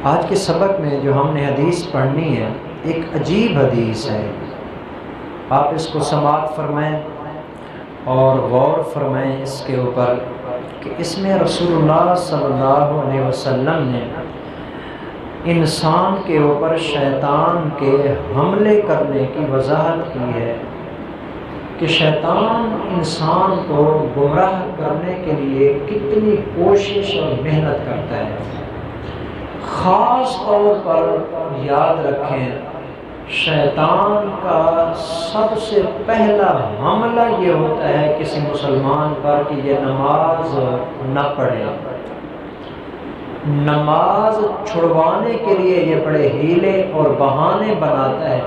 آج کے سبق میں جو ہم نے حدیث پڑھنی ہے ایک عجیب حدیث ہے، آپ اس کو سماعت فرمائیں اور غور فرمائیں اس کے اوپر کہ اس میں رسول اللہ صلی اللہ علیہ وسلم نے انسان کے اوپر شیطان کے حملے کرنے کی وضاحت کی ہے کہ شیطان انسان کو گمراہ کرنے کے لیے کتنی کوشش اور محنت کرتا ہے۔ خاص طور پر یاد رکھیں، شیطان کا سب سے پہلا حملہ یہ ہوتا ہے کسی مسلمان پر کہ یہ نماز نہ پڑھے۔ نماز چھڑوانے کے لیے یہ بڑے ہیلے اور بہانے بناتا ہے۔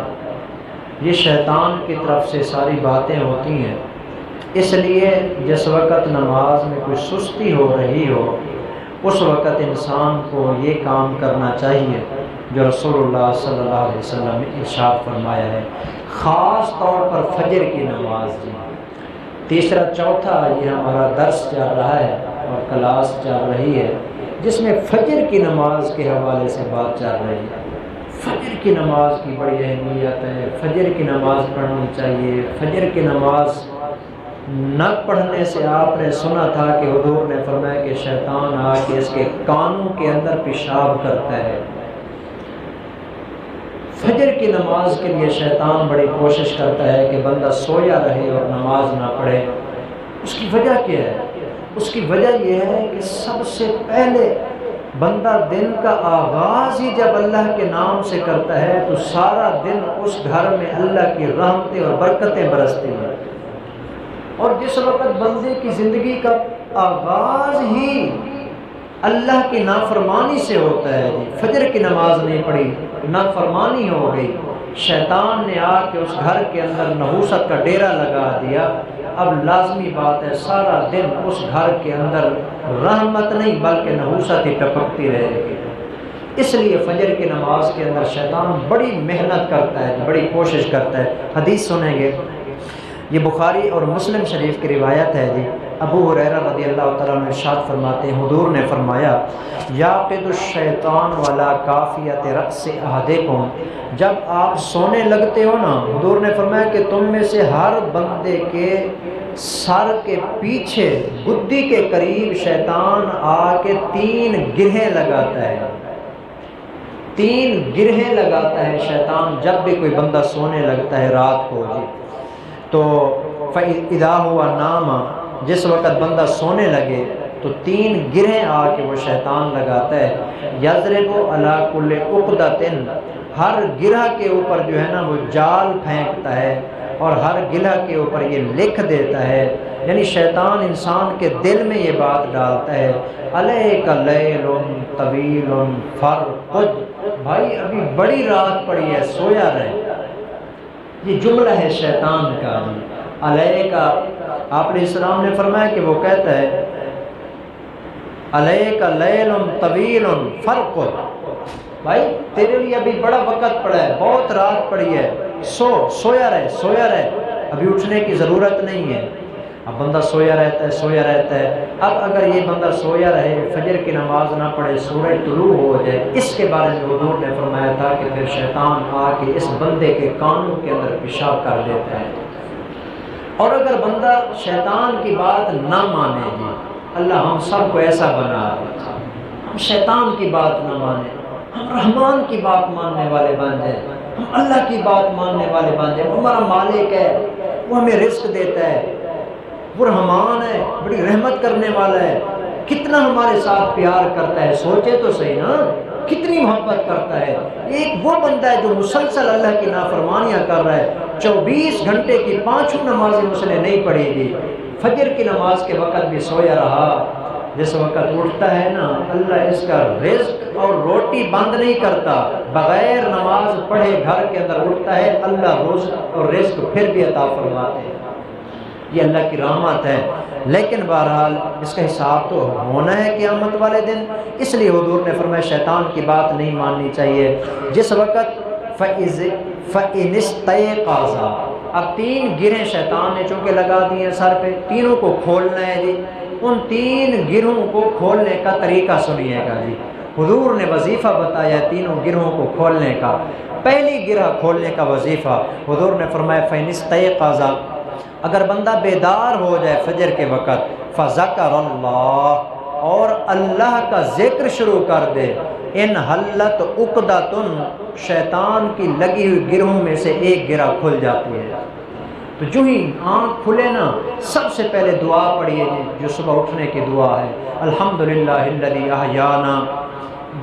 یہ شیطان کی طرف سے ساری باتیں ہوتی ہیں۔ اس لیے جس وقت نماز میں کوئی سستی ہو رہی ہو اس وقت انسان کو یہ کام کرنا چاہیے جو رسول اللہ صلی اللہ علیہ وسلم نے ارشاد فرمایا ہے، خاص طور پر فجر کی نماز۔ تیسرا چوتھا یہ ہمارا درس چل رہا ہے اور کلاس چل رہی ہے جس میں فجر کی نماز کے حوالے سے بات چل رہی ہے۔ فجر کی نماز کی بڑی اہمیت ہے، فجر کی نماز پڑھنی چاہیے۔ فجر کی نماز نہ پڑھنے سے آپ نے سنا تھا کہ حضور نے فرمایا کہ شیطان آ کے اس کے کانوں کے اندر پیشاب کرتا ہے۔ فجر کی نماز کے لیے شیطان بڑی کوشش کرتا ہے کہ بندہ سویا رہے اور نماز نہ پڑھے۔ اس کی وجہ کیا ہے؟ اس کی وجہ یہ ہے کہ سب سے پہلے بندہ دن کا آغاز ہی جب اللہ کے نام سے کرتا ہے تو سارا دن اس گھر میں اللہ کی رحمتیں اور برکتیں برستی ہیں، اور جس وقت بندے کی زندگی کا آغاز ہی اللہ کی نافرمانی سے ہوتا ہے، فجر کی نماز نہیں پڑھی، نافرمانی ہو گئی، شیطان نے آ کے اس گھر کے اندر نحوست کا ڈیرا لگا دیا۔ اب لازمی بات ہے سارا دن اس گھر کے اندر رحمت نہیں بلکہ نحوست ہی ٹپکتی رہے گی۔ اس لیے فجر کی نماز کے اندر شیطان بڑی محنت کرتا ہے، بڑی کوشش کرتا ہے۔ حدیث سنیں گے، یہ بخاری اور مسلم شریف کی روایت ہے جی۔ ابو ہریرہ رضی اللہ تعالیٰ عنہ ارشاد فرماتے ہیں، حضور نے فرمایا یعقد الشیطان ولا کافیۃ رأس احدکم، جب آپ سونے لگتے ہو نا، حضور نے فرمایا کہ تم میں سے ہر بندے کے سر کے پیچھے گدی کے قریب شیطان آ کے 3 گرہیں لگاتا ہے۔ 3 گرہیں لگاتا ہے شیطان جب بھی کوئی بندہ سونے لگتا ہے رات کو جی۔ تو فَإِذَا هُوَ نَامَ، جس وقت بندہ سونے لگے تو 3 گرہیں آ کے وہ شیطان لگاتا ہے۔ يَضْرِبُ عَلَى كُلِّ عُقْدَةٍ، ہر گرہ کے اوپر جو ہے نا وہ جال پھینکتا ہے اور ہر گرہ کے اوپر یہ لکھ دیتا ہے، یعنی شیطان انسان کے دل میں یہ بات ڈالتا ہے علیک لیل طویل فرقد، بھائی ابھی بڑی رات پڑی ہے سویا رہے۔ یہ جملہ ہے شیطان کا جی۔ علیہ کا آپ علیہ السلام نے فرمایا کہ وہ کہتا ہے علیہ کا لیل طویل فرقد، بھائی تیرے لیے ابھی بڑا وقت پڑا ہے، بہت رات پڑی ہے، سویا رہے، ابھی اٹھنے کی ضرورت نہیں ہے۔ اب بندہ سویا رہتا ہے۔ اب اگر یہ بندہ سویا رہے، فجر کی نماز نہ پڑھے، سورج طلوع ہو جائے، اس کے بارے میں حضور نے فرمایا تھا کہ پھر شیطان آ کے اس بندے کے کانوں کے اندر پیشاب کر دیتا ہے۔ اور اگر بندہ شیطان کی بات نہ مانے جی، اللہ ہم سب کو ایسا بنا دے، ہم شیطان کی بات نہ مانیں، ہم رحمان کی بات ماننے والے بن جائیں، ہم اللہ کی بات ماننے والے بن جائیں۔ وہ ہمارا مالک ہے، وہ ہمیں رزق دیتا ہے، وہ رحمان ہے، بڑی رحمت کرنے والا ہے، کتنا ہمارے ساتھ پیار کرتا ہے، سوچے تو صحیح نا، کتنی محبت کرتا ہے۔ ایک وہ بندہ ہے جو مسلسل اللہ کی نافرمانیاں کر رہا ہے، 24 گھنٹے کی 5 نمازیں اس نے نہیں پڑھی گی، فجر کی نماز کے وقت بھی سویا رہا، جس وقت اٹھتا ہے نا اللہ اس کا رزق اور روٹی بند نہیں کرتا، بغیر نماز پڑھے گھر کے اندر اٹھتا ہے، اللہ رزق اور رزق پھر بھی عطا فرماتے ہیں۔ یہ اللہ کی رحمت ہے، لیکن بہرحال اس کا حساب تو ہونا ہے قیامت والے دن۔ اس لیے حضور نے فرمایا شیطان کی بات نہیں ماننی چاہیے۔ جس وقت فَإِنِ اسْتَيْقَظَ، اب 3 گرہیں شیطان نے چونکہ لگا دی ہیں سر پہ، تینوں کو کھولنا ہے جی۔ ان 3 گرہوں کو کھولنے کا طریقہ سنیے گا جی۔ حضور نے وظیفہ بتایا تینوں گرہوں کو کھولنے کا۔ پہلی گرہ کھولنے کا وظیفہ حضور نے فرمایا فَإِنِ اسْتَيْقَظَ، اگر بندہ بیدار ہو جائے فجر کے وقت، فَذَكَرَ اللَّهَ، اور اللہ کا ذکر شروع کر دے، ان حلت عقدۃ، شیطان کی لگی ہوئی گرہوں میں سے ایک گرہ کھل جاتی ہے۔ تو جو ہی آنکھ کھلے نا، سب سے پہلے دعا پڑھیے جی، جو صبح اٹھنے کی دعا ہے، الحمدللہ الذی احیانا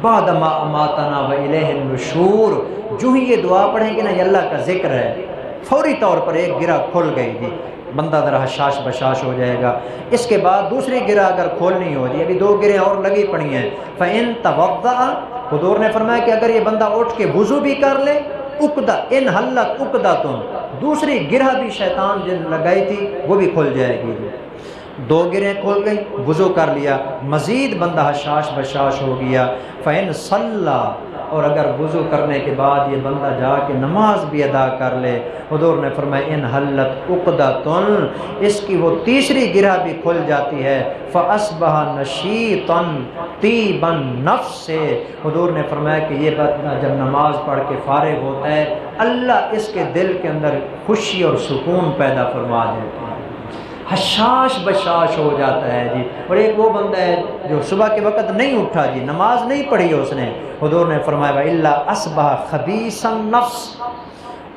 بعد ما اماتنا والیہ النشور۔ جو ہی یہ دعا پڑھیں گے نا، یہ اللہ کا ذکر ہے، فوری طور پر ایک گرہ کھل گئی جی، بندہ ذرا حشاش بشاش ہو جائے گا۔ اس کے بعد دوسری گرہ اگر کھولنی ہو جی، ابھی 2 گرہیں اور لگی پڑی ہیں، فَإِن تَوَضَّأَ، حضور نے فرمایا کہ اگر یہ بندہ اٹھ کے وضو بھی کر لے، عقدہ ان حلت عقدۃ، دوسری گرہ بھی شیطان جن لگائی تھی وہ بھی کھل جائے گی۔ 2 گرہیں کھل گئی، وضو کر لیا، مزید بندہ حشاش بشاش ہو گیا، فَإِن صَلَّى، اور اگر وضو کرنے کے بعد یہ بندہ جا کے نماز بھی ادا کر لے، حضور نے فرمایا ان حلت عقدۃ، اس کی وہ تیسری گرہ بھی کھل جاتی ہے، فَأَصْبَحَ نَشِيطًا طِيبَ النَّفْسِ، حضور نے فرمایا کہ یہ بندہ جب نماز پڑھ کے فارغ ہوتا ہے، اللہ اس کے دل کے اندر خوشی اور سکون پیدا فرما دیتا ہے، حشاش بشاش ہو جاتا ہے جی۔ اور ایک وہ بندہ ہے جو صبح کے وقت نہیں اٹھا جی، نماز نہیں پڑھی اس نے، حضور نے فرمایا وَإِلَّا أَصْبَحَ خَبِيثَ النَّفْسِ،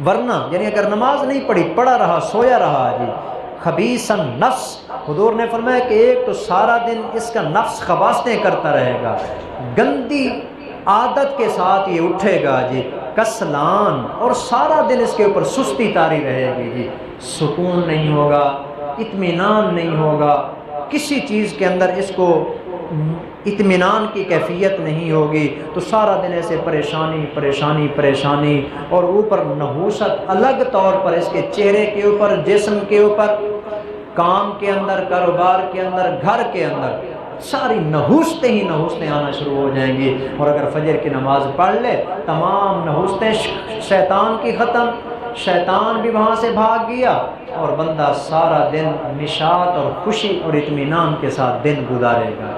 ورنہ یعنی اگر نماز نہیں پڑھی، پڑا رہا سویا رہا جی، خبیث النفس، حضور نے فرمایا کہ ایک تو سارا دن اس کا نفس خباثتیں کرتا رہے گا، گندی عادت کے ساتھ یہ اٹھے گا جی، کسلان، اور سارا دن اس کے اوپر سستی طاری رہے گی جی، سکون نہیں ہوگا، اطمینان نہیں ہوگا، کسی چیز کے اندر اس کو اطمینان کی کیفیت نہیں ہوگی، تو سارا دن ایسے پریشانی پریشانی پریشانی، اور اوپر نحوست الگ طور پر اس کے چہرے کے اوپر، جسم کے اوپر، کام کے اندر، کاروبار کے اندر، گھر کے اندر، ساری نحوستیں ہی نحوستیں آنا شروع ہو جائیں گی۔ اور اگر فجر کی نماز پڑھ لے، تمام نحوستیں شیطان کی ختم، شیطان بھی وہاں سے بھاگ گیا، اور بندہ سارا دن نشاط اور خوشی اور اطمینان کے ساتھ دن گزارے گا۔